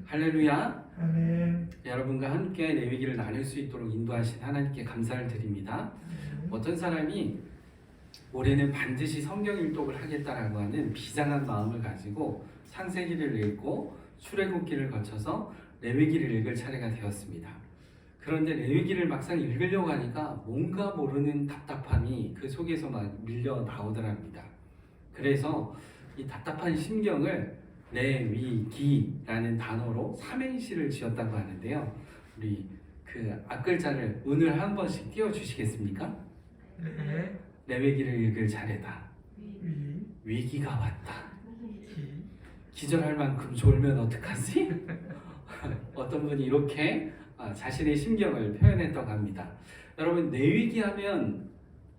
할렐루야. 아멘. 여러분과 함께 레위기를 나눌 수 있도록 인도하신 하나님께 감사를 드립니다. 어떤 사람이 올해는 반드시 성경 일독을 하겠다라고 하는 비장한 마음을 가지고 창세기를 읽고 출애굽기를 거쳐서 레위기를 읽을 차례가 되었습니다. 그런데 레위기를 막상 읽으려고 하니까 뭔가 모르는 답답함이 그 속에서 막 밀려 나오더랍니다. 그래서 이 답답한 심경을 레위기라는 단어로 삼행시를 지었다고 하는데요. 우리 그 앞글자를 오늘 한 번씩 띄워주시겠습니까? 네. 레위기를 읽을 차례다. 위. 위기가 왔다. 기. 기절할 만큼 졸면 어떡하지? 어떤 분이 이렇게 자신의 심경을 표현했다고 합니다. 여러분, 레위기 하면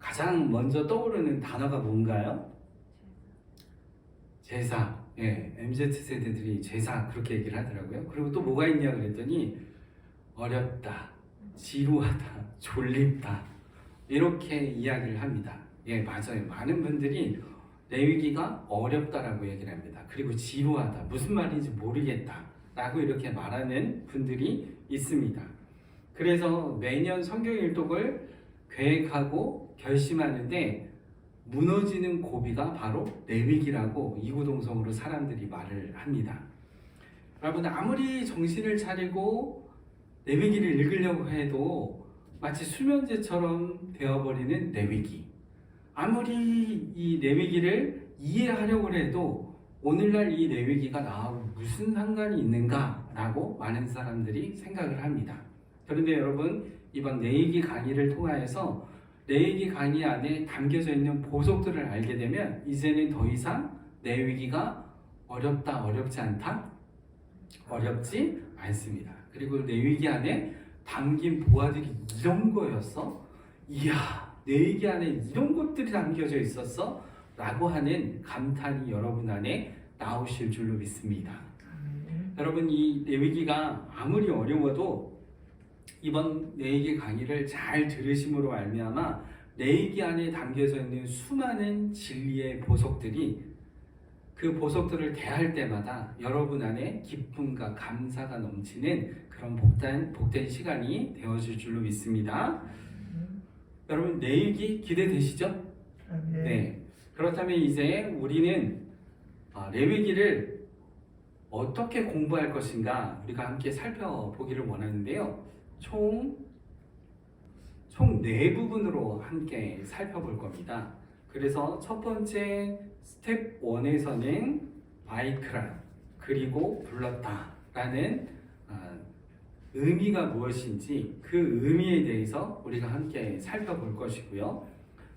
가장 먼저 떠오르는 단어가 뭔가요? 제사. 예, MZ세대들이 제사 그렇게 얘기를 하더라고요. 그리고 또 뭐가 있냐 그랬더니 어렵다, 지루하다, 졸립다 이렇게 이야기를 합니다. 예, 맞아요. 많은 분들이 레위기가 어렵다라고 얘기를 합니다. 그리고 지루하다, 무슨 말인지 모르겠다 라고 이렇게 말하는 분들이 있습니다. 그래서 매년 성경 일독을 계획하고 결심하는데 무너지는 고비가 바로 레위기라고 이구동성으로 사람들이 말을 합니다. 여러분, 아무리 정신을 차리고 레위기를 읽으려고 해도 마치 수면제처럼 되어버리는 레위기. 아무리 이 레위기를 이해하려고 해도 오늘날 이 레위기가 나하고 무슨 상관이 있는가라고 많은 사람들이 생각을 합니다. 그런데 여러분, 이번 레위기 강의를 통하여서 레위기 강의 안에 담겨져 있는 보석들을 알게 되면 이제는 더 이상 레위기가 어렵다, 어렵지 않다? 어렵지 않습니다. 그리고 레위기 안에 담긴 보화들이 이런 거였어? 이야, 레위기 안에 이런 것들이 담겨져 있었어? 라고 하는 감탄이 여러분 안에 나오실 줄로 믿습니다. 여러분, 이 레위기가 아무리 어려워도 이번 레위기 강의를 잘 들으심으로 말미암아 레위기 안에 담겨져 있는 수많은 진리의 보석들이 그 보석들을 대할 때마다 여러분 안에 기쁨과 감사가 넘치는 그런 복된 시간이 되어질 줄로 믿습니다. 여러분, 레위기 기대되시죠? 네. 그렇다면 이제 우리는 레위기를 어떻게 공부할 것인가 우리가 함께 살펴보기를 원하는데요. 총 4부분으로 함께 살펴볼 겁니다. 그래서 첫 번째 스텝 1에서는 바이크라 그리고 불렀다 라는 의미가 무엇인지 그 의미에 대해서 우리가 함께 살펴볼 것이고요.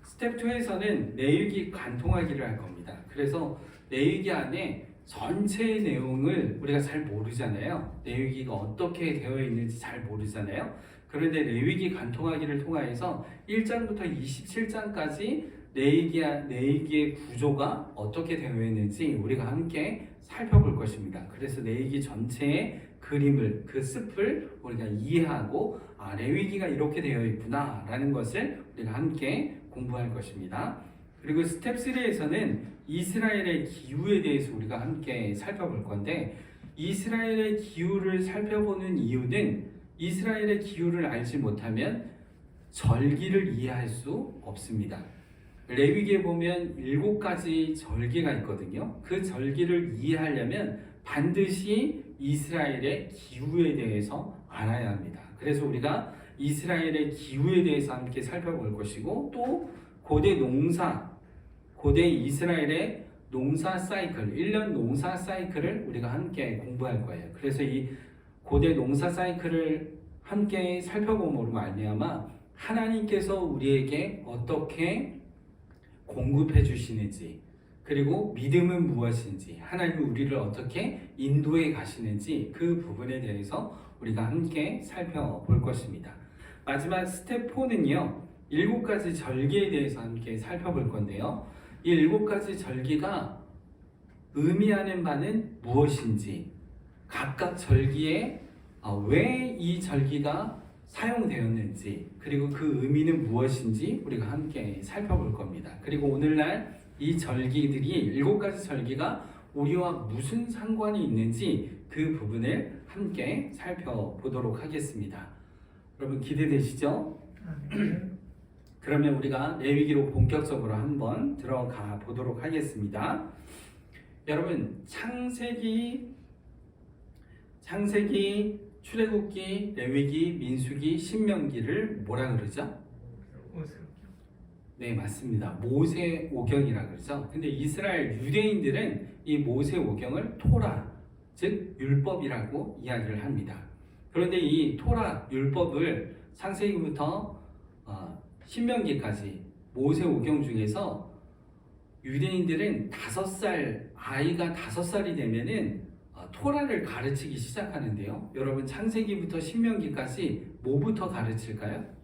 스텝 2에서는 레위기 관통하기를 할 겁니다. 그래서 레위기 안에 전체의 내용을 우리가 잘 모르잖아요. 레위기가 어떻게 되어 있는지 잘 모르잖아요. 그런데 레위기 관통하기를 통하여서 1장부터 27장까지 레위기의 구조가 어떻게 되어 있는지 우리가 함께 살펴볼 것입니다. 그래서 레위기 전체의 그림을, 그 습을 우리가 이해하고 레위기가 이렇게 되어 있구나 라는 것을 우리가 함께 공부할 것입니다. 그리고 스텝 3에서는 이스라엘의 기후에 대해서 우리가 함께 살펴볼 건데, 이스라엘의 기후를 살펴보는 이유는 이스라엘의 기후를 알지 못하면 절기를 이해할 수 없습니다. 레위기에 보면 7가지 절기가 있거든요. 그 절기를 이해하려면 반드시 이스라엘의 기후에 대해서 알아야 합니다. 그래서 우리가 이스라엘의 기후에 대해서 함께 살펴볼 것이고, 또 고대 이스라엘의 농사 사이클, 1년 농사 사이클을 우리가 함께 공부할 거예요. 그래서 이 고대 농사 사이클을 함께 살펴봄으로 말미암아 하나님께서 우리에게 어떻게 공급해 주시는지, 그리고 믿음은 무엇인지, 하나님이 우리를 어떻게 인도해 가시는지 그 부분에 대해서 우리가 함께 살펴볼 것입니다. 마지막 스텝 4는요, 7가지 절기에 대해서 함께 살펴볼 건데요. 이 7가지 절기가 의미하는 바는 무엇인지, 각각 절기에 왜 이 절기가 사용되었는지, 그리고 그 의미는 무엇인지 우리가 함께 살펴볼 겁니다. 그리고 오늘날 이 절기들이 7가지 절기가 우리와 무슨 상관이 있는지 그 부분을 함께 살펴보도록 하겠습니다. 여러분 기대되시죠? 아멘. 그러면 우리가 레위기로 본격적으로 한번 들어가 보도록 하겠습니다. 여러분 창세기, 출애굽기, 레위기, 민수기, 신명기를 뭐라 그러죠? 오슬. 네, 맞습니다. 모세오경이라 그러죠. 근데 이스라엘 유대인들은 이 모세오경을 토라, 즉 율법이라고 이야기를 합니다. 그런데 이 토라, 율법을 창세기부터 신명기까지 모세오경 중에서 유대인들은 아이가 5살이 되면은 토라를 가르치기 시작하는데요. 여러분 창세기부터 신명기까지 뭐부터 가르칠까요?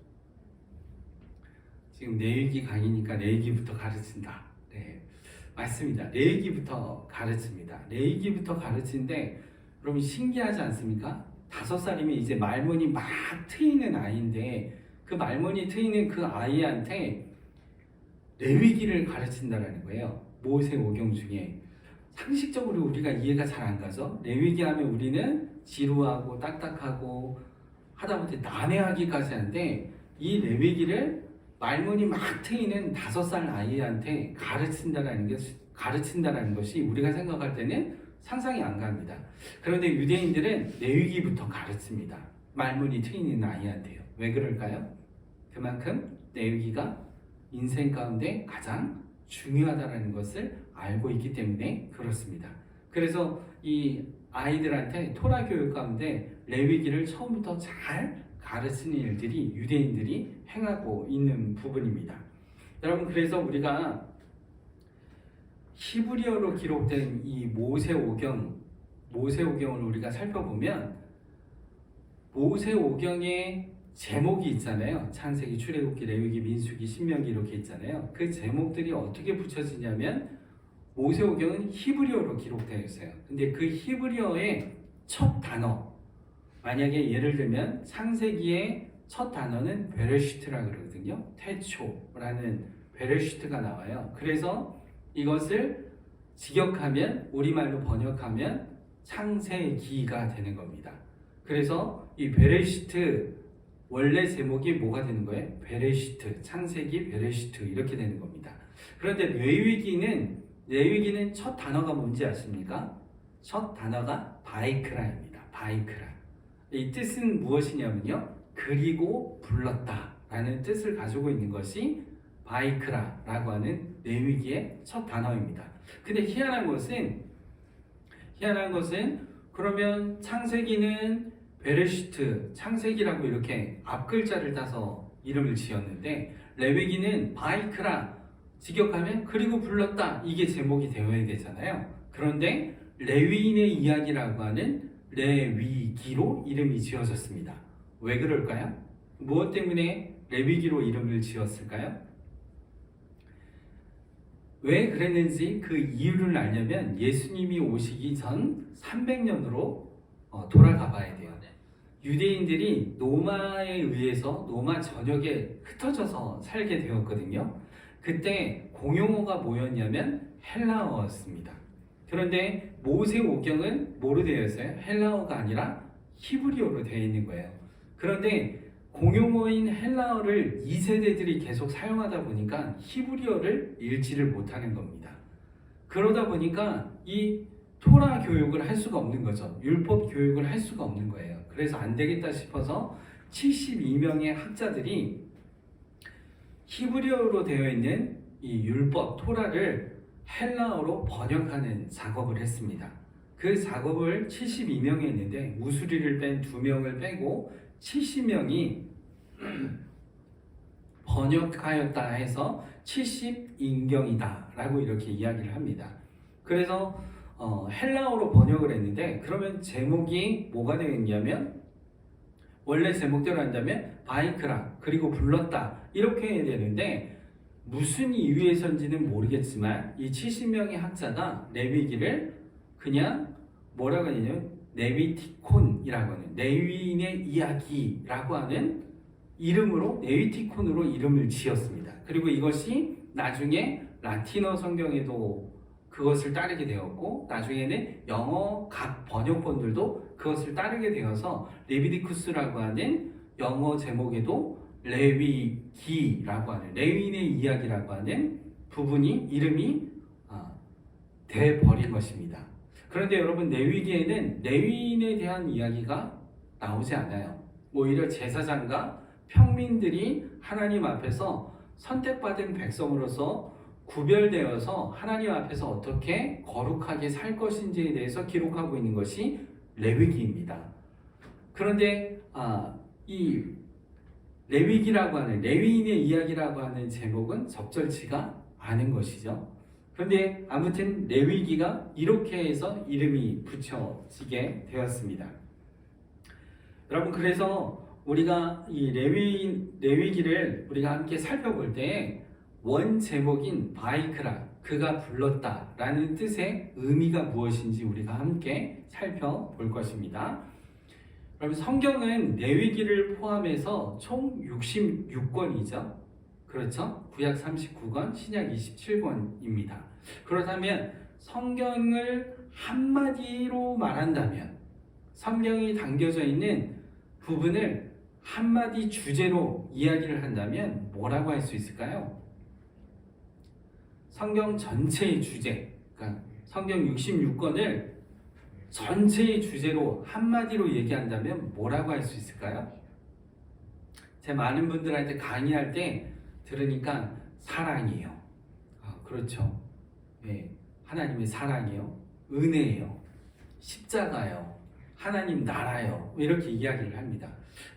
지금 레위기 강의니까 레위기부터 가르친다. 네, 맞습니다. 레위기부터 가르칩니다. 레위기부터 가르치는데 여러분 신기하지 않습니까? 5살이면 이제 말문이 막 트이는 아이인데 그 말문이 트이는 그 아이한테 레위기를 가르친다라는 거예요. 모세오경 중에. 상식적으로 우리가 이해가 잘 안 가죠. 레위기 하면 우리는 지루하고 딱딱하고 하다못해 난해하기까지 하는데 이 레위기를 말문이 막 트이는 5살 아이한테 가르친다라는 것이 우리가 생각할 때는 상상이 안 갑니다. 그런데 유대인들은 레위기부터 가르칩니다. 말문이 트이는 아이한테요. 왜 그럴까요? 그만큼 레위기가 인생 가운데 가장 중요하다는 것을 알고 있기 때문에 그렇습니다. 그래서 이 아이들한테 토라 교육 가운데 레위기를 처음부터 잘 가르치는 일들이 유대인들이 행하고 있는 부분입니다. 여러분 그래서 우리가 히브리어로 기록된 이 모세오경을 우리가 살펴보면 모세오경의 제목이 있잖아요. 창세기, 출애굽기, 레위기, 민수기, 신명기 이렇게 있잖아요. 그 제목들이 어떻게 붙여지냐면 모세오경은 히브리어로 기록되어 있어요. 근데 그 히브리어의 첫 단어, 만약에 예를 들면 창세기의 첫 단어는 베레시트라 그러거든요. 태초라는 베레시트가 나와요. 그래서 이것을 직역하면, 우리말로 번역하면 창세기가 되는 겁니다. 그래서 이 베레시트 원래 제목이 뭐가 되는 거예요? 베레시트, 창세기 베레시트 이렇게 되는 겁니다. 그런데 레위기는 첫 단어가 뭔지 아십니까? 첫 단어가 바이크라입니다. 바이크라. 이 뜻은 무엇이냐면요, 그리고 불렀다 라는 뜻을 가지고 있는 것이 바이크라라고 하는 레위기의 첫 단어입니다. 근데 희한한 것은 그러면 창세기는 베레시트, 창세기라고 이렇게 앞글자를 따서 이름을 지었는데 레위기는 바이크라, 직역하면 그리고 불렀다, 이게 제목이 되어야 되잖아요. 그런데 레위인의 이야기라고 하는 레위기로 이름이 지어졌습니다. 왜 그럴까요? 무엇 때문에 레위기로 이름을 지었을까요? 왜 그랬는지 그 이유를 알려면 예수님이 오시기 전 300년으로 돌아가 봐야 돼요. 유대인들이 노마에 의해서 노마 전역에 흩어져서 살게 되었거든요. 그때 공용어가 뭐였냐면 헬라어였습니다. 그런데 모세오경은 뭐로 되어 있어요? 헬라어가 아니라 히브리어로 되어 있는 거예요. 그런데 공용어인 헬라어를 2세대들이 계속 사용하다 보니까 히브리어를 읽지를 못하는 겁니다. 그러다 보니까 이 토라 교육을 할 수가 없는 거죠. 율법 교육을 할 수가 없는 거예요. 그래서 안 되겠다 싶어서 72명의 학자들이 히브리어로 되어 있는 이 율법 토라를 헬라어로 번역하는 작업을 했습니다. 그 작업을 72명이 했는데 무수리를 뺀 2명을 빼고 70명이 번역하였다 해서 70인경이다 라고 이렇게 이야기를 합니다. 그래서 헬라어로 번역을 했는데 그러면 제목이 뭐가 되겠냐면 원래 제목대로 한다면 바이크라 그리고 불렀다 이렇게 해야 되는데 무슨 이유에서인지는 모르겠지만 이 70명의 학자가 레위기를 그냥 뭐라고 하냐면 네위티콘이라고 하는 레위인의 이야기라고 하는 이름으로 네위티콘으로 이름을 지었습니다. 그리고 이것이 나중에 라틴어 성경에도 그것을 따르게 되었고 나중에는 영어 각 번역본들도 그것을 따르게 되어서 레비디쿠스라고 하는 영어 제목에도 레위기라고 하는 레위인의 이야기라고 하는 부분이 이름이 돼 버린 것입니다. 그런데 여러분 레위기에는 레위인에 대한 이야기가 나오지 않아요. 오히려 제사장과 평민들이 하나님 앞에서 선택받은 백성으로서 구별되어서 하나님 앞에서 어떻게 거룩하게 살 것인지에 대해서 기록하고 있는 것이 레위기입니다. 그런데 이 레위기라고 하는 레위인의 이야기라고 하는 제목은 적절치가 않은 것이죠. 그런데 아무튼 레위기가 이렇게 해서 이름이 붙여지게 되었습니다. 여러분 그래서 우리가 이 레위기를 우리가 함께 살펴볼 때 원 제목인 바이크라 그가 불렀다라는 뜻의 의미가 무엇인지 우리가 함께 살펴볼 것입니다. 여러분 성경은 레위기를 포함해서 총 66권이죠. 그렇죠? 구약 39권, 신약 27권입니다. 그렇다면 성경을 한마디로 말한다면 성경이 담겨져 있는 부분을 한마디 주제로 이야기를 한다면 뭐라고 할 수 있을까요? 성경 전체의 주제, 그러니까 성경 66권을 전체의 주제로 한마디로 얘기한다면 뭐라고 할 수 있을까요? 제가 많은 분들한테 강의할 때 들으니까 사랑이에요. 그렇죠. 네, 하나님의 사랑이요. 은혜예요. 십자가요. 하나님 나라요. 이렇게 이야기를 합니다.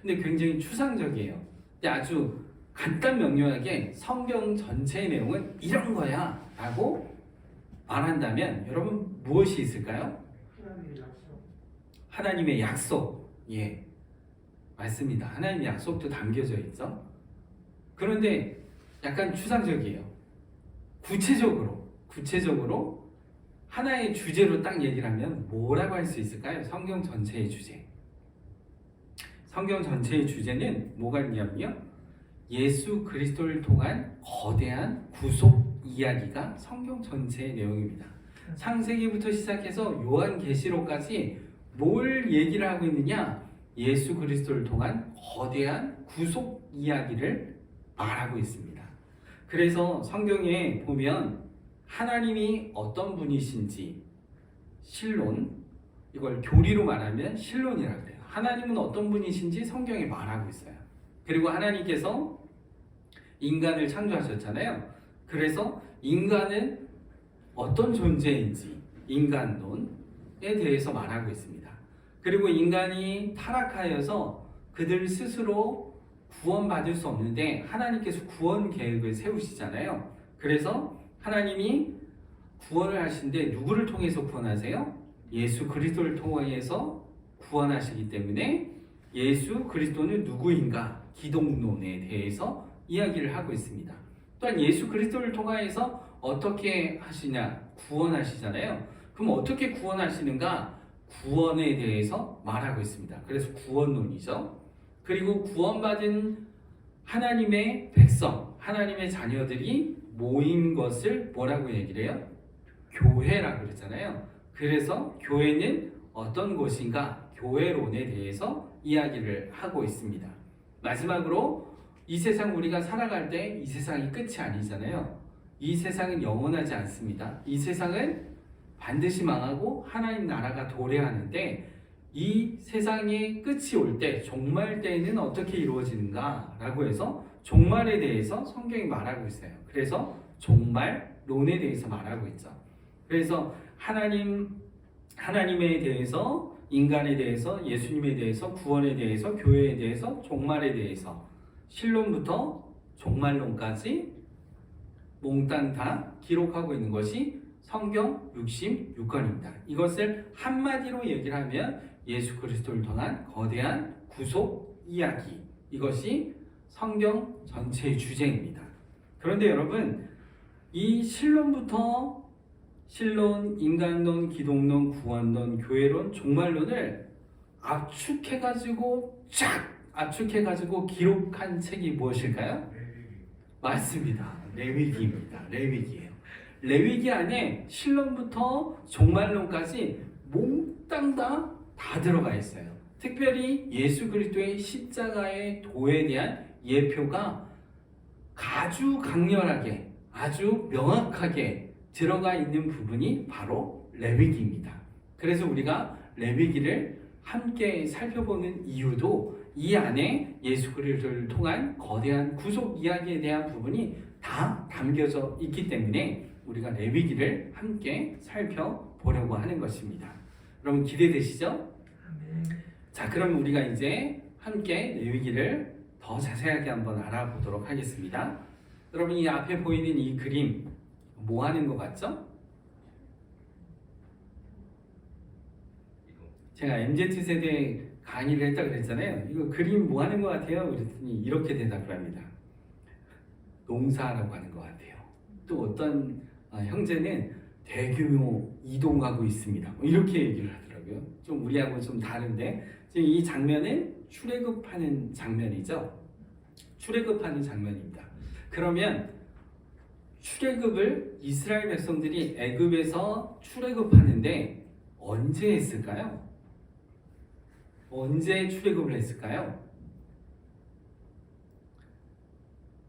근데 굉장히 추상적이에요. 근데 아주 간단 명료하게 성경 전체의 내용은 이런 거야 라고 말한다면 여러분 무엇이 있을까요? 하나님의 약속. 예, 맞습니다. 하나님의 약속도 담겨져 있죠. 그런데 약간 추상적이에요. 구체적으로 하나의 주제로 딱 얘기를 하면 뭐라고 할 수 있을까요? 성경 전체의 주제. 성경 전체의 주제는 뭐가 있냐면요. 예수 그리스도를 통한 거대한 구속 이야기가 성경 전체의 내용입니다. 창세기부터 시작해서 요한계시록까지 뭘 얘기를 하고 있느냐? 예수 그리스도를 통한 거대한 구속 이야기를 말하고 있습니다. 그래서 성경에 보면 하나님이 어떤 분이신지 신론, 이걸 교리로 말하면 신론이라고 해요. 하나님은 어떤 분이신지 성경에 말하고 있어요. 그리고 하나님께서 인간을 창조하셨잖아요. 그래서 인간은 어떤 존재인지 인간론에 대해서 말하고 있습니다. 그리고 인간이 타락하여서 그들 스스로 구원받을 수 없는데 하나님께서 구원 계획을 세우시잖아요. 그래서 하나님이 구원을 하시는데 누구를 통해서 구원하세요? 예수 그리스도를 통해서 구원하시기 때문에 예수 그리스도는 누구인가? 기독론에 대해서 이야기를 하고 있습니다. 또한 예수 그리스도를 통하여서 어떻게 하시냐? 구원하시잖아요. 그럼 어떻게 구원하시는가? 구원에 대해서 말하고 있습니다. 그래서 구원론이죠. 그리고 구원받은 하나님의 백성, 하나님의 자녀들이 모인 것을 뭐라고 얘기를 해요? 교회라고 그랬잖아요. 그래서 교회는 어떤 곳인가? 교회론에 대해서 이야기를 하고 있습니다. 마지막으로 이 세상 우리가 살아갈 때 이 세상이 끝이 아니잖아요. 이 세상은 영원하지 않습니다. 이 세상은 반드시 망하고 하나님 나라가 도래하는데 이 세상의 끝이 올 때 종말 때에는 어떻게 이루어지는가 라고 해서 종말에 대해서 성경이 말하고 있어요. 그래서 종말론에 대해서 말하고 있죠. 그래서 하나님에 대해서, 인간에 대해서, 예수님에 대해서, 구원에 대해서, 교회에 대해서, 종말에 대해서 신론부터 종말론까지 몽땅 다 기록하고 있는 것이 성경 66권입니다. 이것을 한마디로 얘기를 하면 예수 그리스도를 통한 거대한 구속 이야기, 이것이 성경 전체의 주제입니다. 그런데 여러분, 이 신론부터 신론, 인간론, 기독론, 구원론, 교회론, 종말론을 압축해가지고 기록한 책이 무엇일까요? 맞습니다. 레위기입니다. 레위기예요. 레위기 안에 신론부터 종말론까지 몽땅 다 들어가 있어요. 특별히 예수 그리스도의 십자가의 도에 대한 예표가 아주 강렬하게, 아주 명확하게 들어가 있는 부분이 바로 레위기입니다. 그래서 우리가 레위기를 함께 살펴보는 이유도 이 안에 예수 그리스도를 통한 거대한 구속 이야기에 대한 부분이 다 담겨져 있기 때문에 우리가 레위기를 함께 살펴보려고 하는 것입니다. 여러분 기대되시죠? 아멘. 자, 그럼 우리가 이제 함께 레위기를 더 자세하게 한번 알아보도록 하겠습니다. 여러분 이 앞에 보이는 이 그림 뭐 하는 것 같죠? 제가 MZ세대 강의를 했다 그랬잖아요. 이거 그림 뭐 하는 것 같아요? 그랬더니 이렇게 대답을 합니다. 농사라고 하는 것 같아요. 또 어떤 형제는 대규모 이동하고 있습니다. 이렇게 얘기를 하더라고요. 좀 우리하고 좀 다른데 지금 이 장면은 출애굽하는 장면이죠. 출애굽하는 장면입니다. 그러면 출애굽을 이스라엘 백성들이 애굽에서 출애굽하는데 언제 했을까요? 언제 출애굽을 했을까요?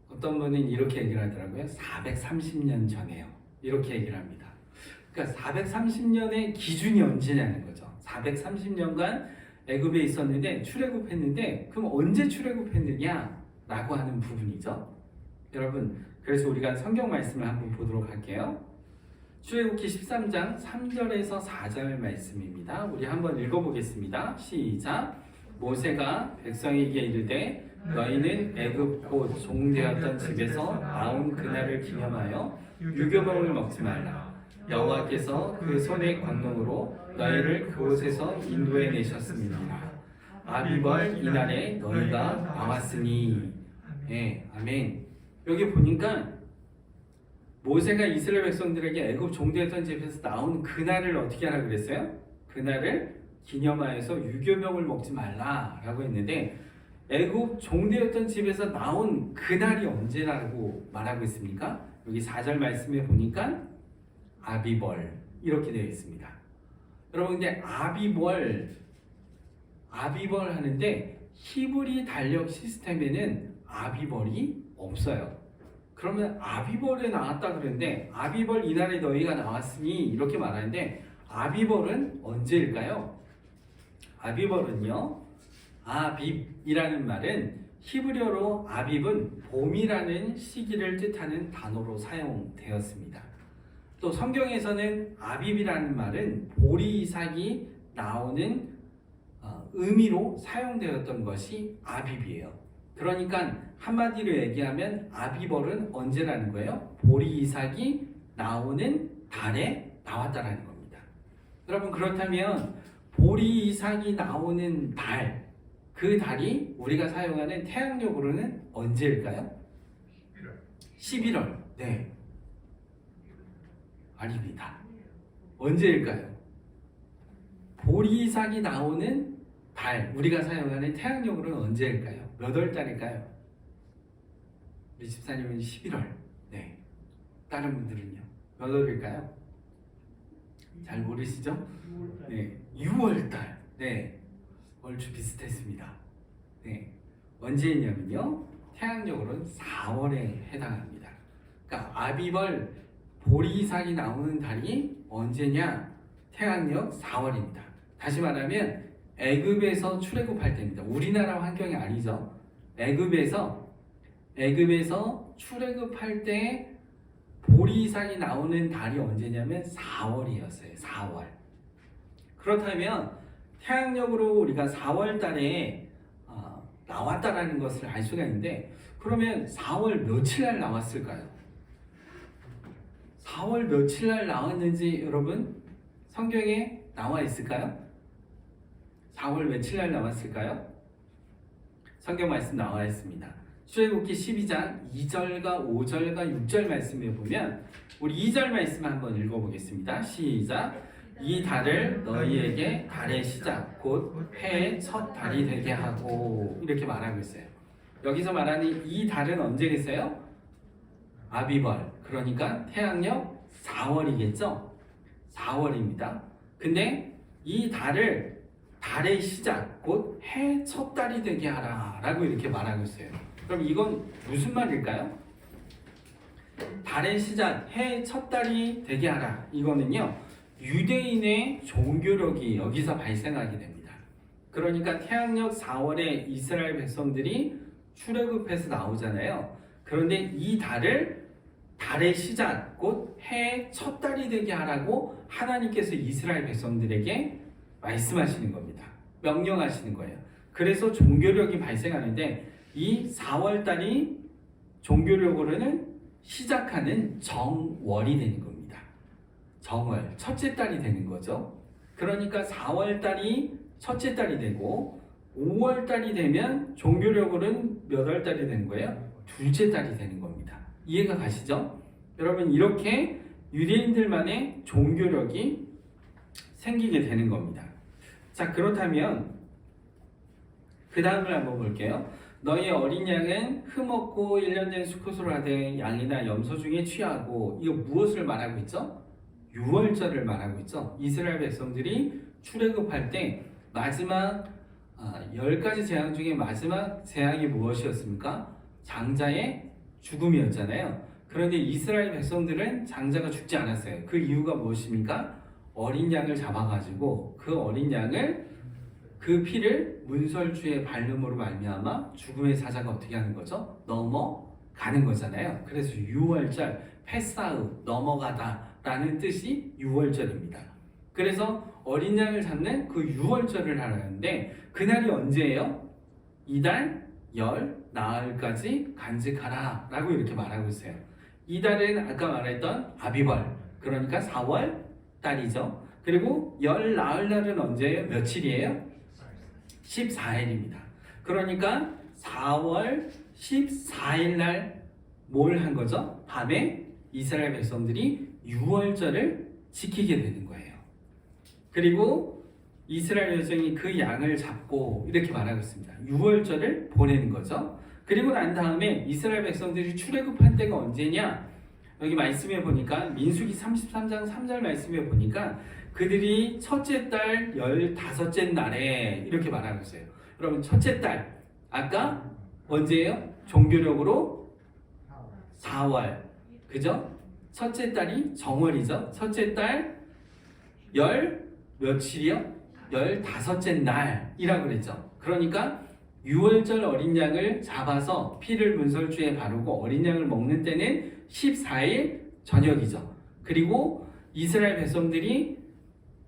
어떤 분은 이렇게 얘기를 하더라고요. 430년 전에요. 이렇게 얘기를 합니다. 그러니까 430년의 기준이 언제냐는 거죠. 430년간 애굽에 있었는데 출애굽했는데 그럼 언제 출애굽했느냐라고 하는 부분이죠. 여러분, 그래서 우리가 성경 말씀을 한번 보도록 할게요. 출애굽기 13장 3절에서 4절 말씀입니다. 우리 한번 읽어보겠습니다. 시작. 모세가 백성에게 이르되 너희는 애굽 곧 종되었던 집에서 나온 그날을 기념하여 유교병을 먹지 말라. 여호와께서 그 손의 권능으로 너희를 그곳에서 인도해 내셨습니다. 아비벌 이날에 너희가 나왔으니. 네, 아멘. 여기 보니까 모세가 이스라엘 백성들에게 애굽 종되었던 집에서 나온 그날을 어떻게 하라 그랬어요? 그날을 기념하여서 유교병을 먹지 말라라고 했는데 애굽 종되었던 집에서 나온 그날이 언제라고 말하고 있습니까? 여기 4절 말씀에 보니까 아비벌 이렇게 되어 있습니다. 여러분 근데 아비벌 하는데 히브리 달력 시스템에는 아비벌이 없어요. 그러면 아비벌에 나왔다 그러는데 아비벌 이날에 너희가 나왔으니 이렇게 말하는데 아비벌은 언제일까요? 아비벌은요, 아빕이라는 말은 히브리어로 아빕은 봄이라는 시기를 뜻하는 단어로 사용되었습니다. 또 성경에서는 아빕이라는 말은 보리삭이 나오는 의미로 사용되었던 것이 아빕이에요. 그러니까 한마디로 얘기하면 아비벌은 언제라는 거예요? 보리삭이 나오는 달에 나왔다라는 겁니다. 여러분 그렇다면 보리삭이 나오는 달, 그 달이 우리가 사용하는 태양력으로는 언제일까요? 11월. 네. 아닙니다. 언제일까요? 보리삭이 나오는 달, 우리가 사용하는 태양력으로는 언제일까요? 몇 월 달일까요? 우리 집사님은 11월. 네. 다른 분들은요? 몇 월일까요? 잘 모르시죠? 네. 6월 달. 네. 얼추 비슷했습니다. 네. 언제냐면요. 태양력으로는 4월에 해당합니다. 그러니까 아비벌 보리삭이 나오는 달이 언제냐? 태양력 4월입니다. 다시 말하면 애굽에서 출애굽할 때입니다. 우리나라 환경이 아니죠. 애굽에서 출애굽할 때 보리삭이 나오는 달이 언제냐면 4월이었어요. 4월. 그렇다면 태양력으로 우리가 4월 달에 나왔다라는 것을 알 수가 있는데 그러면 4월 며칠 날 나왔을까요? 4월 며칠 날 나왔는지 여러분 성경에 나와 있을까요? 4월 며칠 날 나왔을까요? 성경 말씀 나와 있습니다. 출애굽기 12장 2절과 5절과 6절 말씀에 보면 우리 2절 말씀 한번 읽어보겠습니다. 시작. 이 달을 너희에게 달의 시작 곧 해의 첫 달이 되게 하고 이렇게 말하고 있어요. 여기서 말하는 이 달은 언제겠어요? 아비벌, 그러니까 태양력 4월이겠죠? 4월입니다. 근데 이 달을 달의 시작 곧 해 첫 달이 되게 하라 라고 이렇게 말하고 있어요. 그럼 이건 무슨 말일까요? 달의 시작 해 첫 달이 되게 하라, 이거는요 유대인의 종교력이 여기서 발생하게 됩니다. 그러니까 태양력 4월에 이스라엘 백성들이 출애굽해서 나오잖아요. 그런데 이 달을 달의 시작 곧 해의 첫 달이 되게 하라고 하나님께서 이스라엘 백성들에게 말씀하시는 겁니다. 명령하시는 거예요. 그래서 종교력이 발생하는데 이 4월 달이 종교력으로는 시작하는 정월이 되는 겁니다. 정월, 첫째 달이 되는 거죠. 그러니까 4월 달이 첫째 달이 되고 5월 달이 되면 종교력으로는 몇 월 달이 되는 거예요? 둘째 달이 되는 겁니다. 이해가 가시죠? 여러분 이렇게 유대인들만의 종교력이 생기게 되는 겁니다. 자, 그렇다면 그 다음을 한번 볼게요. 너희 어린 양은 흠없고 1년 된 수컷으로 하되 양이나 염소 중에 취하고, 이거 무엇을 말하고 있죠? 유월절을 말하고 있죠. 이스라엘 백성들이 출애굽할 때 마지막 10가지 재앙 중에 마지막 재앙이 무엇이었습니까? 장자의 죽음이었잖아요. 그런데 이스라엘 백성들은 장자가 죽지 않았어요. 그 이유가 무엇입니까? 어린 양을 잡아가지고 그 어린 양을 그 피를 문설주의 발름으로 말미암아 죽음의 사자가 어떻게 하는 거죠? 넘어가는 거잖아요. 그래서 유월절, 패사흐, 넘어가다 라는 뜻이 유월절입니다. 그래서 어린 양을 잡는 그 유월절을 하는데 그날이 언제예요? 이달 열 나흘까지 간직하라 라고 이렇게 말하고 있어요. 이달은 아까 말했던 아비벌, 그러니까 4월 달이죠. 그리고 열 나흘 날은 언제예요? 며칠이에요? 14일입니다. 그러니까 4월 14일 날 뭘 한 거죠? 밤에 이스라엘 백성들이 유월절을 지키게 되는 거예요. 그리고 이스라엘 백성이 그 양을 잡고 이렇게 말하고 있습니다. 유월절을 보내는 거죠. 그리고 난 다음에 이스라엘 백성들이 출애굽한 때가 언제냐? 여기 말씀에 보니까 민수기 33장 3절 말씀에 보니까 그들이 첫째 달 15째 날에 이렇게 말하고 있어요. 여러분 첫째 달 아까 언제예요? 종교력으로 4월, 그죠? 첫째 달이 정월이죠. 첫째 달 며칠이요? 15째 날이라고 그랬죠. 그러니까 유월절 어린 양을 잡아서 피를 문설주에 바르고 어린 양을 먹는 때는 14일 저녁이죠. 그리고 이스라엘 백성들이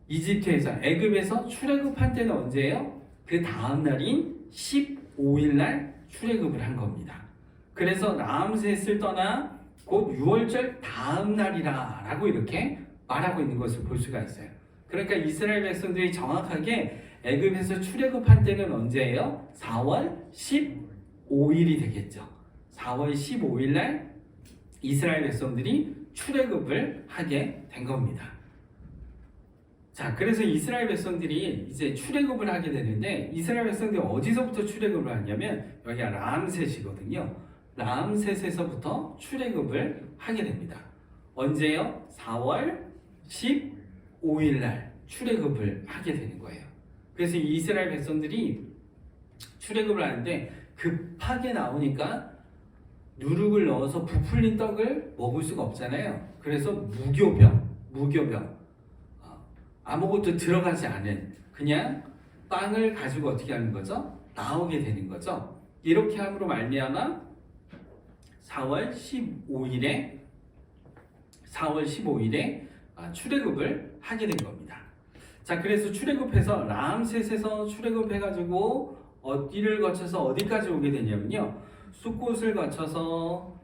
이집트에서 애굽에서 출애굽한 때는 언제예요? 그 다음 날인 15일 날 출애굽을 한 겁니다. 그래서 라암셋을 떠나 곧 유월절 다음 날이라 라고 이렇게 말하고 있는 것을 볼 수가 있어요. 그러니까 이스라엘 백성들이 정확하게 애굽에서 출애굽한 때는 언제예요? 4월 15일이 되겠죠. 4월 15일 날 이스라엘 백성들이 출애굽을 하게 된 겁니다. 자, 그래서 이스라엘 백성들이 이제 출애굽을 하게 되는데 이스라엘 백성들이 어디서부터 출애굽을 하냐면 여기가 라암셋이거든요. 라암셋에서부터 출애굽을 하게 됩니다. 언제요? 4월 15일 날 출애굽을 하게 되는 거예요. 그래서 이스라엘 백성들이 출애굽을 하는데 급하게 나오니까 누룩을 넣어서 부풀린 떡을 먹을 수가 없잖아요. 그래서 무교병 아무것도 들어가지 않은 그냥 빵을 가지고 어떻게 하는 거죠? 나오게 되는 거죠. 이렇게 함으로 말미암아 4월 15일에 출애굽을 하게 된 겁니다. 자, 그래서 출애굽해서 라암셋에서 출애굽해가지고 어디를 거쳐서 어디까지 오게 되냐면요. 숫곳을 거쳐서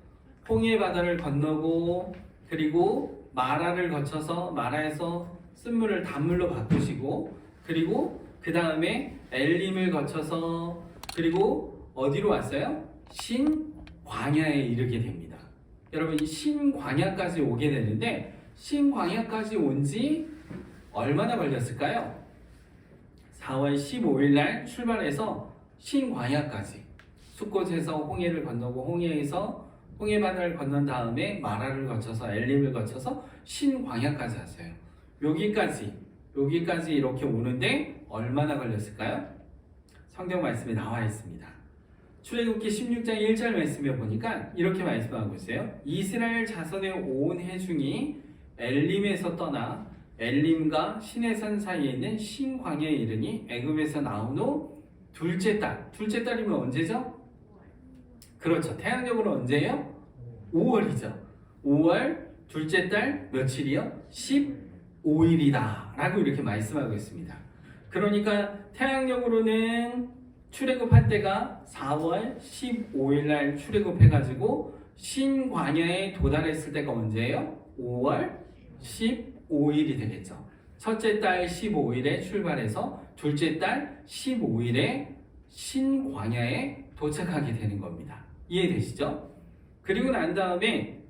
홍해 바다를 건너고 그리고 마라를 거쳐서 마라에서 쓴물을 단물로 바꾸시고 그리고 그 다음에 엘림을 거쳐서 그리고 어디로 왔어요? 신광야에 이르게 됩니다. 여러분 이 신광야까지 오게 되는데 신광야까지 온 지 얼마나 걸렸을까요? 4월 15일 날 출발해서 신광야까지 숫곳에서 홍해를 건너고 홍해에서 홍해바다를 건넌 다음에 마라를 거쳐서 엘림을 거쳐서 신광야까지 왔어요. 여기까지 이렇게 오는데 얼마나 걸렸을까요? 성경 말씀에 나와 있습니다. 출애굽기 16장 1절 말씀에 보니까 이렇게 말씀하고 있어요. 이스라엘 자손의 온 회중이 엘림에서 떠나 엘림과 시내산 사이에 있는 신광야에 이르니 애굽에서 나온 후 둘째 달이면 언제죠? 그렇죠. 태양력으로 언제예요? 5월이죠. 5월 둘째 달 며칠이요? 15일이다 라고 이렇게 말씀하고 있습니다. 그러니까 태양력으로는 출애굽할 때가 4월 15일 날 출애굽해가지고 신광야에 도달했을 때가 언제예요? 5월 15일이 되겠죠. 첫째 달 15일에 출발해서 둘째 달 15일에 신광야에 도착하게 되는 겁니다. 이해되시죠? 그리고 난 다음에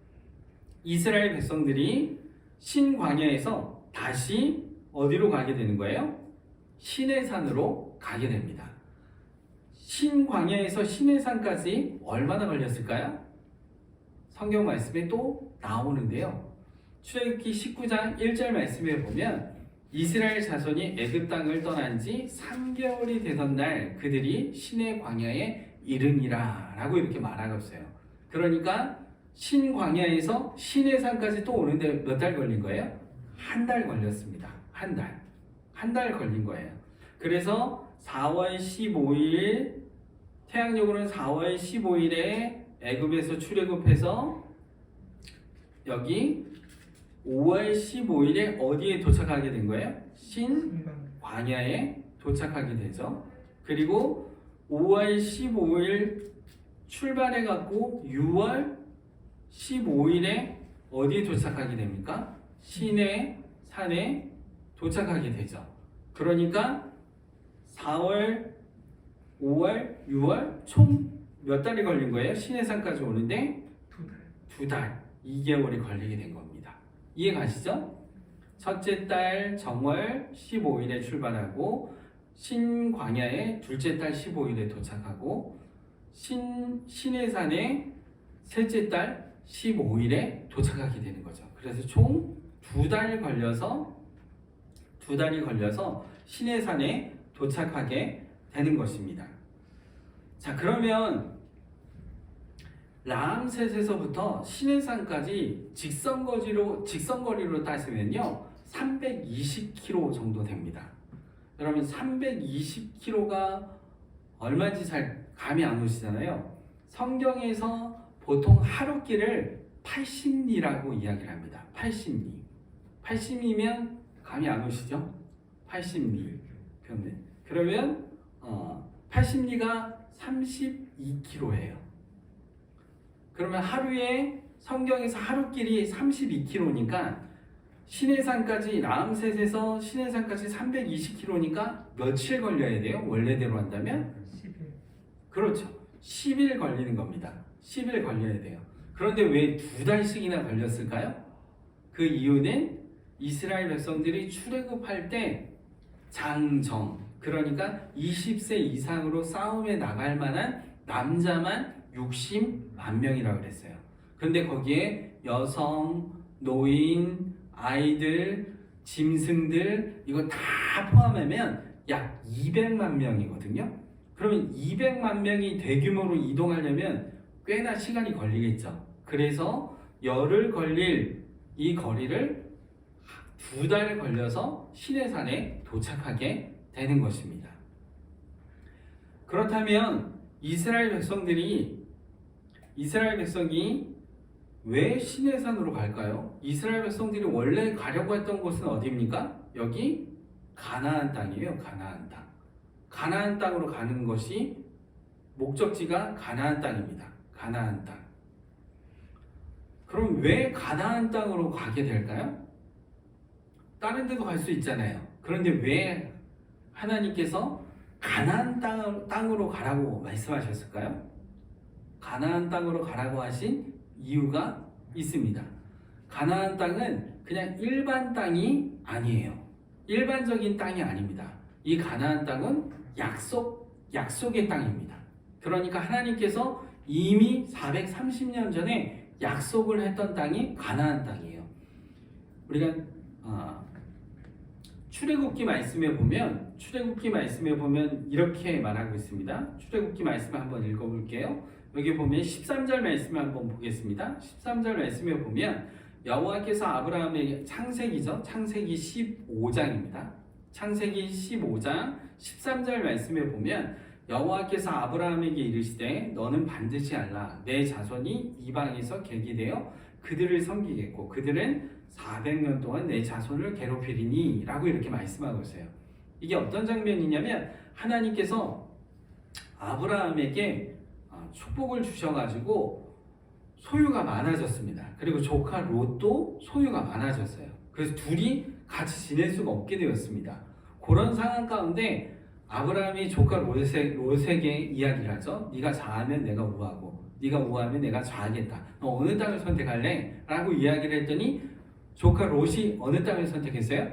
이스라엘 백성들이 신광야에서 다시 어디로 가게 되는 거예요? 시내산으로 가게 됩니다. 신광야에서 시내산까지 얼마나 걸렸을까요? 성경 말씀에 또 나오는데요. 출애굽기 19장 1절 말씀에 보면 이스라엘 자손이 애굽 땅을 떠난 지 3개월이 되던 날 그들이 시내 광야에 이르니라 라고 이렇게 말하고 있어요. 그러니까 신광야에서 시내산까지 또 오는데 몇 달 걸린 거예요? 한 달 걸렸습니다. 한 달 걸린 거예요. 그래서 4월 15일 태양력으로는 4월 15일에 애굽에서 출애굽해서 여기 5월 15일에 어디에 도착하게 된 거예요? 신광야에 도착하게 되죠. 그리고 5월 15일 출발해 갖고 6월 15일에 어디에 도착하게 됩니까? 시내 산에 도착하게 되죠. 그러니까 4월, 5월, 6월 총 몇 달이 걸린 거예요? 시내산까지 오는데 2달, 2개월이 걸리게 된 겁니다. 이해 가시죠? 첫째 달 정월 15일에 출발하고 신광야에 둘째 달 15일에 도착하고 시내산에 셋째 달 15일에 도착하게 되는 거죠. 그래서 총 2달이 걸려서 시내산에 도착하게 되는 것입니다. 자, 그러면 라암셋에서부터 시내산까지 직선거리로 따지면요 320km 정도 됩니다. 여러분 320km가 얼마인지 잘 감이 안 오시잖아요. 성경에서 보통 하루길을 80리라고 이야기를 합니다. 80리. 80리면 감이 안 오시죠? 80리. 그러면 80리가 32km예요. 그러면 하루에 성경에서 하루길이 32km니까 시내산까지 라암셋에서 시내산까지 320km니까 며칠 걸려야 돼요? 원래대로 한다면? 10일. 그렇죠. 10일 걸리는 겁니다. 10일 걸려야 돼요. 그런데 왜 2달씩이나 걸렸을까요? 그 이유는 이스라엘 백성들이 출애굽할 때 장정, 그러니까 20세 이상으로 싸움에 나갈 만한 남자만 60만 명이라고 그랬어요. 그런데 거기에 여성, 노인, 아이들, 짐승들 이거 다 포함하면 약 200만 명이거든요. 그러면 200만 명이 대규모로 이동하려면 꽤나 시간이 걸리겠죠. 그래서 열흘 걸릴 이 거리를 2달 걸려서 시내산에 도착하게 되는 것입니다. 그렇다면 이스라엘 백성이 왜 시내산으로 갈까요? 이스라엘 백성들이 원래 가려고 했던 곳은 어디입니까? 여기 가나안 땅이에요. 가나안 땅. 가나안 땅으로 가는 것이 목적지가 가나안 땅입니다. 가나안 땅. 그럼 왜 가나안 땅으로 가게 될까요? 다른 데도 갈 수 있잖아요. 그런데 왜 하나님께서 가나안 땅으로 가라고 말씀하셨을까요? 가나안 땅으로 가라고 하신 이유가 있습니다. 가나안 땅은 그냥 일반 땅이 아니에요. 일반적인 땅이 아닙니다. 이 가나안 땅은 약속의 땅입니다. 그러니까 하나님께서 이미 430년 전에 약속을 했던 땅이 가나안 땅이에요. 우리가 출애굽기 말씀에 보면 이렇게 말하고 있습니다. 출애굽기 말씀을 한번 읽어볼게요. 여기 보면 13절 말씀을 한번 보겠습니다. 13절 말씀에 보면 여호와께서 아브라함에게 창세기죠. 창세기 15장입니다. 창세기 15장 13절 말씀에 보면 여호와께서 아브라함에게 이르시되 너는 반드시 알라 내 자손이 이방에서 객이 되어 그들을 섬기겠고 그들은 400년 동안 내 자손을 괴롭히리니 라고 이렇게 말씀하고 있어요. 이게 어떤 장면이냐면 하나님께서 아브라함에게 축복을 주셔가지고 소유가 많아졌습니다. 그리고 조카 롯도 소유가 많아졌어요. 그래서 둘이 같이 지낼 수가 없게 되었습니다. 그런 상황 가운데 아브라함이 조카 롯에게 이야기를 하죠. 네가 좌하면 내가 우하고 네가 우하면 내가 좌하겠다. 너 어느 땅을 선택할래? 라고 이야기를 했더니 조카 롯이 어느 땅을 선택했어요?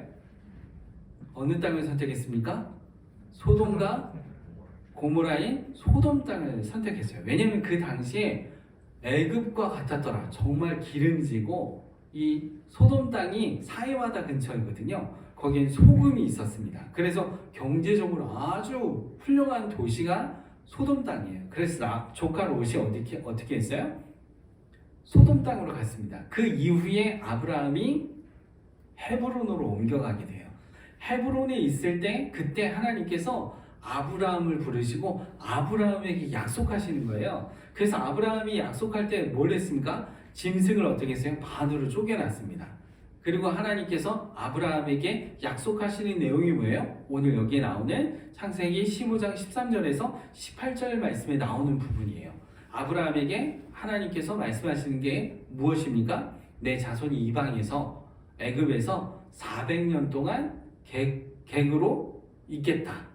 어느 땅을 선택했습니까? 소돔과 고모라인 소돔 땅을 선택했어요. 왜냐하면 그 당시에 애굽과 같았더라. 정말 기름지고 이 소돔 땅이 사해바다 근처이거든요. 거기엔 소금이 있었습니다. 그래서 경제적으로 아주 훌륭한 도시가 소돔 땅이에요. 그래서 조카 롯이 어떻게 했어요? 소돔 땅으로 갔습니다. 그 이후에 아브라함이 헤브론으로 옮겨가게 돼요. 헤브론에 있을 때 그때 하나님께서 아브라함을 부르시고 아브라함에게 약속하시는 거예요. 그래서 아브라함이 약속할 때 뭘 했습니까? 짐승을 어떻게 했어요? 반으로 쪼개놨습니다. 그리고 하나님께서 아브라함에게 약속하시는 내용이 뭐예요? 오늘 여기에 나오는 창세기 15장 13절에서 18절 말씀에 나오는 부분이에요. 아브라함에게 하나님께서 말씀하시는 게 무엇입니까? 내 자손이 이방에서 애굽에서 400년 동안 객으로 있겠다.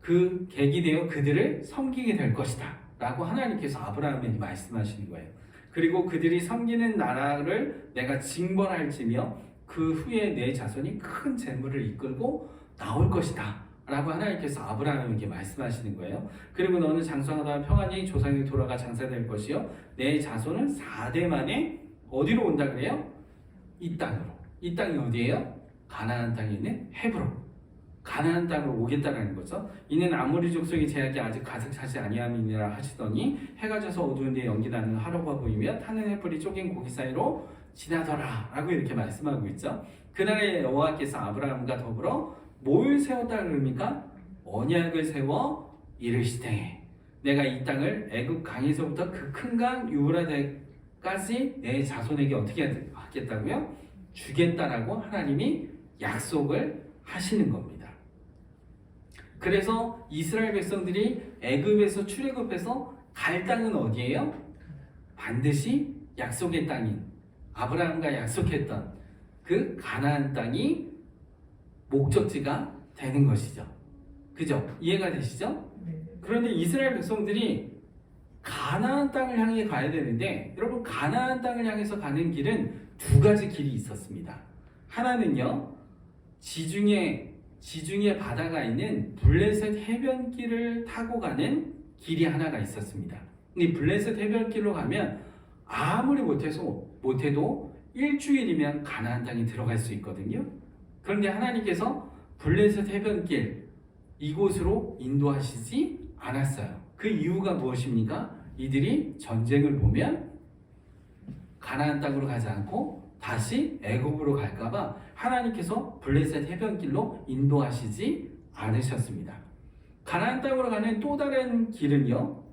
그 객이 되어 그들을 섬기게 될 것이다 라고 하나님께서 아브라함에게 말씀하시는 거예요. 그리고 그들이 섬기는 나라를 내가 징벌할지며 그 후에 내 자손이 큰 재물을 이끌고 나올 것이다 라고 하나님께서 아브라함에게 말씀하시는 거예요. 그리고 너는 장성하다 평안히 조상이 돌아가 장사될 것이요 내 자손은 4대 만에 어디로 온다 그래요? 이 땅으로. 이 땅이 어디예요? 가나안 땅에 있는 헤브론. 가나안 땅으로 오겠다라는 거죠. 이는 아모리 족속의 제약이 아직 가득 차지 아니함이니라 하시더니 해가 져서 어두운 데 연기 나는 하루가 보이며 타는 햇불이 쪼갠 고기 사이로 지나더라 라고 이렇게 말씀하고 있죠. 그날에 여호와께서 아브라함과 더불어 뭘 세웠다 그럽니까? 언약을 세워 이르시되 내가 이 땅을 애굽 강에서부터 그 큰 강 유브라데까지 내 자손에게 어떻게 하겠다고요? 주겠다라고 하나님이 약속을 하시는 겁니다. 그래서 이스라엘 백성들이 애굽에서 출애굽해서 갈 땅은 어디예요? 반드시 약속의 땅인 아브라함과 약속했던 그 가나안 땅이 목적지가 되는 것이죠. 그죠? 이해가 되시죠? 그런데 이스라엘 백성들이 가나안 땅을 향해 가야 되는데 여러분 가나안 땅을 향해서 가는 길은 두 가지 길이 있었습니다. 하나는요 지중해 바다가 있는 블레셋 해변길을 타고 가는 길이 하나가 있었습니다. 근데 블레셋 해변길로 가면 아무리 못해도 일주일이면 가나안 땅에 들어갈 수 있거든요. 그런데 하나님께서 블레셋 해변길 이곳으로 인도하시지 않았어요. 그 이유가 무엇입니까? 이들이 전쟁을 보면 가나안 땅으로 가지 않고 다시 애굽으로 갈까봐 하나님께서 블레셋 해변길로 인도하시지 않으셨습니다. 가나안 땅으로 가는 또 다른 길은요.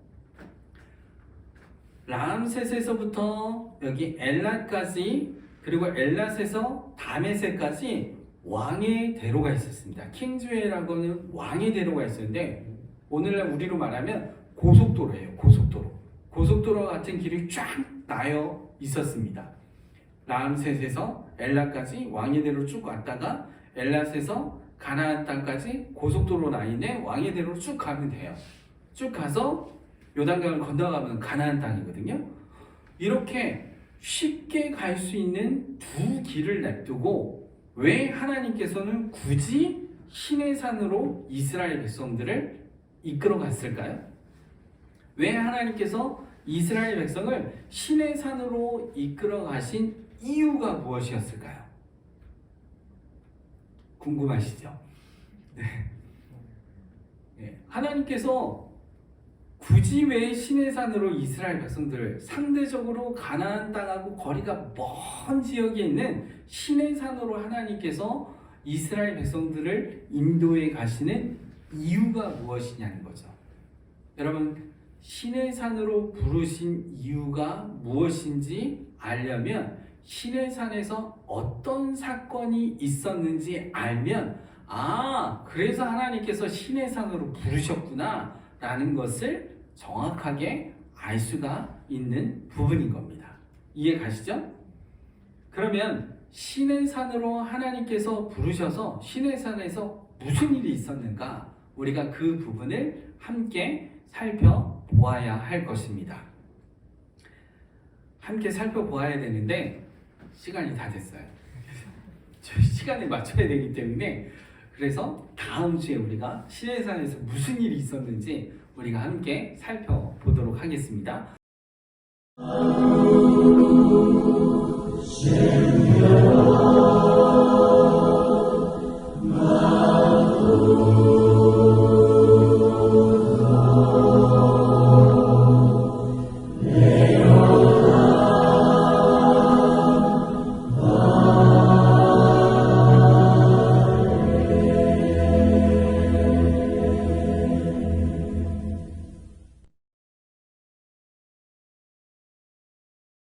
람셋에서부터 여기 엘랏까지 그리고 엘랏에서 다메섹까지 왕의 대로가 있었습니다. 킹즈웨이라고는 왕의 대로가 있었는데 오늘날 우리로 말하면 고속도로예요. 고속도로. 고속도로 같은 길이 쫙 나여 있었습니다. 람셋에서 엘라까지 왕의대로 쭉 왔다가 엘라셋에서 가나안 땅까지 고속도로 라인에 왕의대로 쭉 가면 돼요. 쭉 가서 요단강을 건너가면 가나안 땅이거든요. 이렇게 쉽게 갈 수 있는 두 길을 냅두고 왜 하나님께서는 굳이 시내산으로 이스라엘 백성들을 이끌어 갔을까요? 왜 하나님께서 이스라엘 백성을 시내산으로 이끌어 가신 이유가 무엇이었을까요? 궁금하시죠? 네. 하나님께서 굳이 왜 시내산으로 이스라엘 백성들을 상대적으로 가나안 땅하고 거리가 먼 지역에 있는 시내산으로 하나님께서 이스라엘 백성들을 인도해 가시는 이유가 무엇이냐는 거죠. 여러분, 시내산으로 부르신 이유가 무엇인지 알려면 시내산에서 어떤 사건이 있었는지 알면 그래서 하나님께서 시내산으로 부르셨구나 라는 것을 정확하게 알 수가 있는 부분인 겁니다. 이해 가시죠? 그러면 시내산으로 하나님께서 부르셔서 시내산에서 무슨 일이 있었는가? 우리가 그 부분을 함께 살펴보아야 할 것입니다. 함께 살펴보아야 되는데 시간이 다 됐어요. 시간에 맞춰야 되기 때문에 그래서 다음 주에 우리가 시내산에서 무슨 일이 있었는지 우리가 함께 살펴보도록 하겠습니다. Seigneur,